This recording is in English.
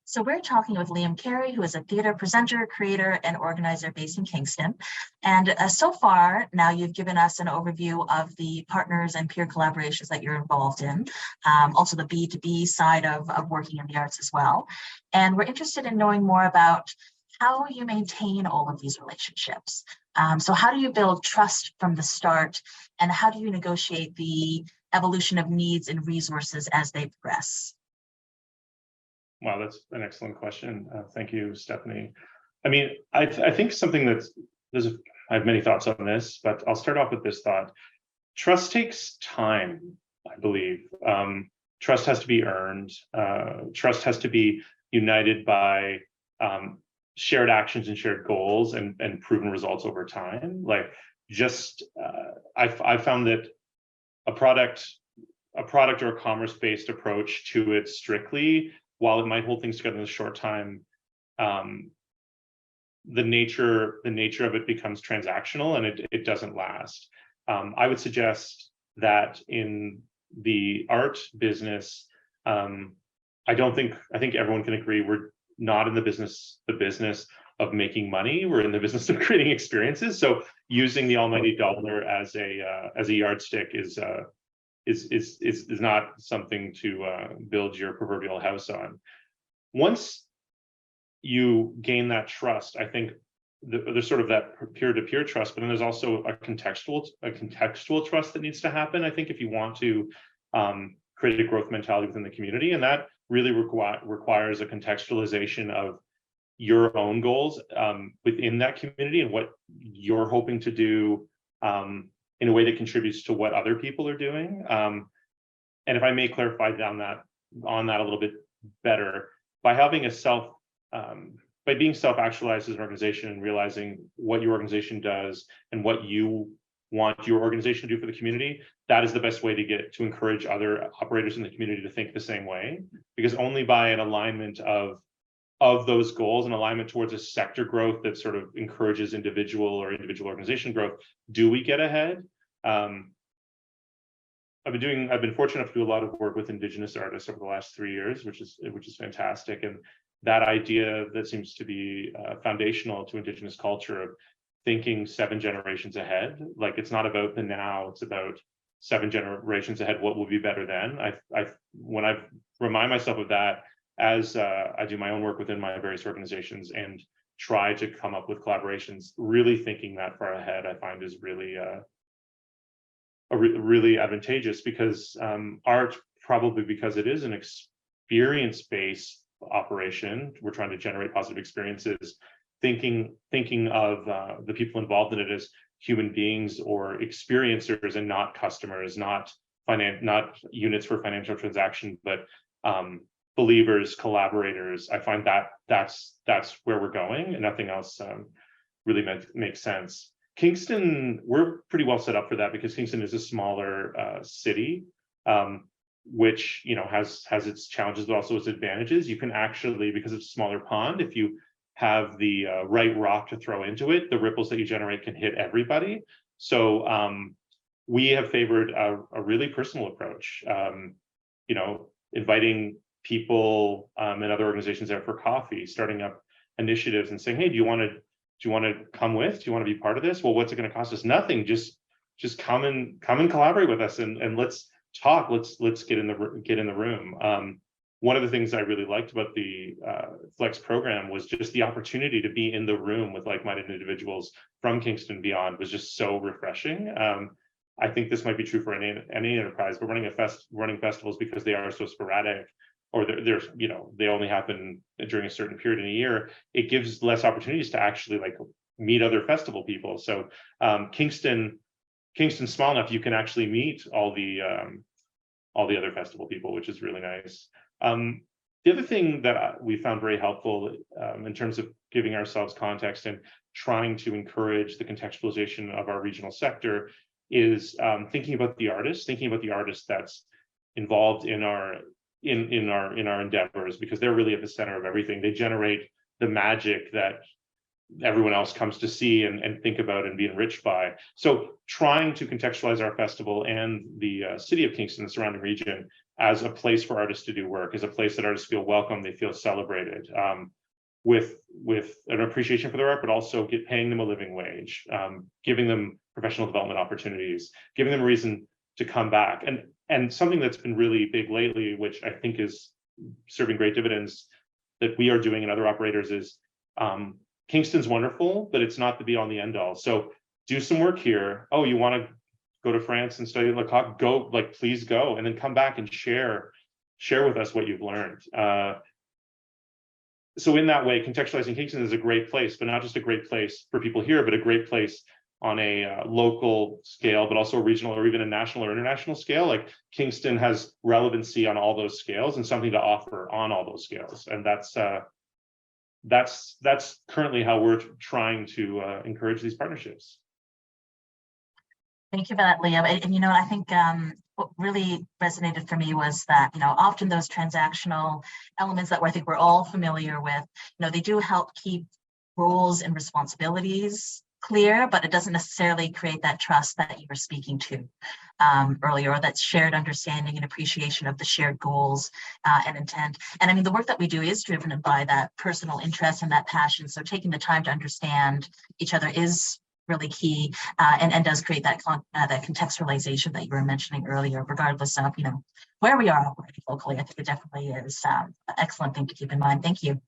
So we're talking with Liam Karry, who is a theater presenter, creator, and organizer based in Kingston. And so far, now you've given us an overview of the partners and peer collaborations that you're involved in, also the B2B side of working in the arts as well. And we're interested in knowing more about how you maintain all of these relationships. So how do you build trust from the start, and how do you negotiate the evolution of needs and resources as they progress? Wow, that's an excellent question. Thank you, Stephanie. I mean, I think something I have many thoughts on this, but I'll start off with this thought. Trust takes time, I believe. Trust has to be earned. Trust has to be united by shared actions and shared goals and proven results over time. Like I found that a product or a commerce-based approach to it strictly, while it might hold things together in a short time, the nature of it becomes transactional and it doesn't last. I would suggest that in the art business, I think everyone can agree we're not in the business of making money. We're in the business of creating experiences. So using the almighty dollar as a yardstick is not something to build your proverbial house on. Once you gain that trust, I think there's sort of that peer-to-peer trust, but then there's also a contextual trust that needs to happen, I think, if you want to create a growth mentality within the community. And that really requires a contextualization of your own goals within that community and what you're hoping to do in a way that contributes to what other people are doing. And if I may clarify on that a little bit better, by being self-actualized as an organization and realizing what your organization does and what you want your organization to do for the community, that is the best way to encourage other operators in the community to think the same way. Because only by an alignment of those goals and alignment towards a sector growth that sort of encourages individual organization growth do we get ahead. I've been fortunate enough to do a lot of work with Indigenous artists over the last 3 years, which is fantastic. And that idea that seems to be foundational to Indigenous culture of thinking 7 generations ahead. Like, it's not about the now, it's about 7 generations ahead. What will be better then? When I remind myself of that as I do my own work within my various organizations and try to come up with collaborations, really thinking that far ahead, I find is really really advantageous, because art, probably because it is an experience-based operation, we're trying to generate positive experiences, thinking of the people involved in it as human beings or experiencers and not customers, not units for financial transaction, but believers, collaborators. I find that's where we're going, and nothing else really makes sense. Kingston, we're pretty well set up for that, because Kingston is a smaller city, which has its challenges but also its advantages. You can actually, because it's a smaller pond, if you have the right rock to throw into it, the ripples that you generate can hit everybody. So we have favored a really personal approach, inviting people and other organizations out for coffee, starting up initiatives and saying, hey, do you want to come with? Do you want to be part of this? Well, what's it going to cost us? Nothing. Just come and collaborate with us and let's talk. Let's get in the room. One of the things I really liked about the Flex program was just the opportunity to be in the room with like-minded individuals from Kingston beyond was just so refreshing. I think this might be true for any enterprise, but running festivals, because they are so sporadic, or they only happen during a certain period in a year, it gives less opportunities to actually meet other festival people. So Kingston's small enough you can actually meet all the other festival people, which is really nice. The other thing that we found very helpful in terms of giving ourselves context and trying to encourage the contextualization of our regional sector is thinking about the artist that's involved in our endeavors, because they're really at the center of everything. They generate the magic that everyone else comes to see and think about and be enriched by. So trying to contextualize our festival and the city of Kingston, the surrounding region, as a place for artists to do work, as a place that artists feel welcome, they feel celebrated, with an appreciation for their art, but also paying them a living wage, giving them professional development opportunities, giving them a reason to come back. And something that's been really big lately, which I think is serving great dividends that we are doing and other operators, is Kingston's wonderful, but it's not the be all and the end all. So do some work here. Oh, you want to go to France and study Lecoq? Go, like, please go, and then come back and share with us what you've learned. So in that way, contextualizing Kingston is a great place, but not just a great place for people here, but a great place on a local scale, but also a regional or even a national or international scale. Like, Kingston has relevancy on all those scales and something to offer on all those scales. And that's currently how we're trying to encourage these partnerships. Thank you for that, Liam. And you know, I think what really resonated for me was that, you know, often those transactional elements that I think we're all familiar with, you know, they do help keep roles and responsibilities clear, but it doesn't necessarily create that trust that you were speaking to earlier, or that shared understanding and appreciation of the shared goals and intent. And I mean, the work that we do is driven by that personal interest and that passion. So taking the time to understand each other is really key, and does create that that contextualization that you were mentioning earlier, regardless of, you know, where we are operating locally. I think it definitely is an excellent thing to keep in mind. Thank you.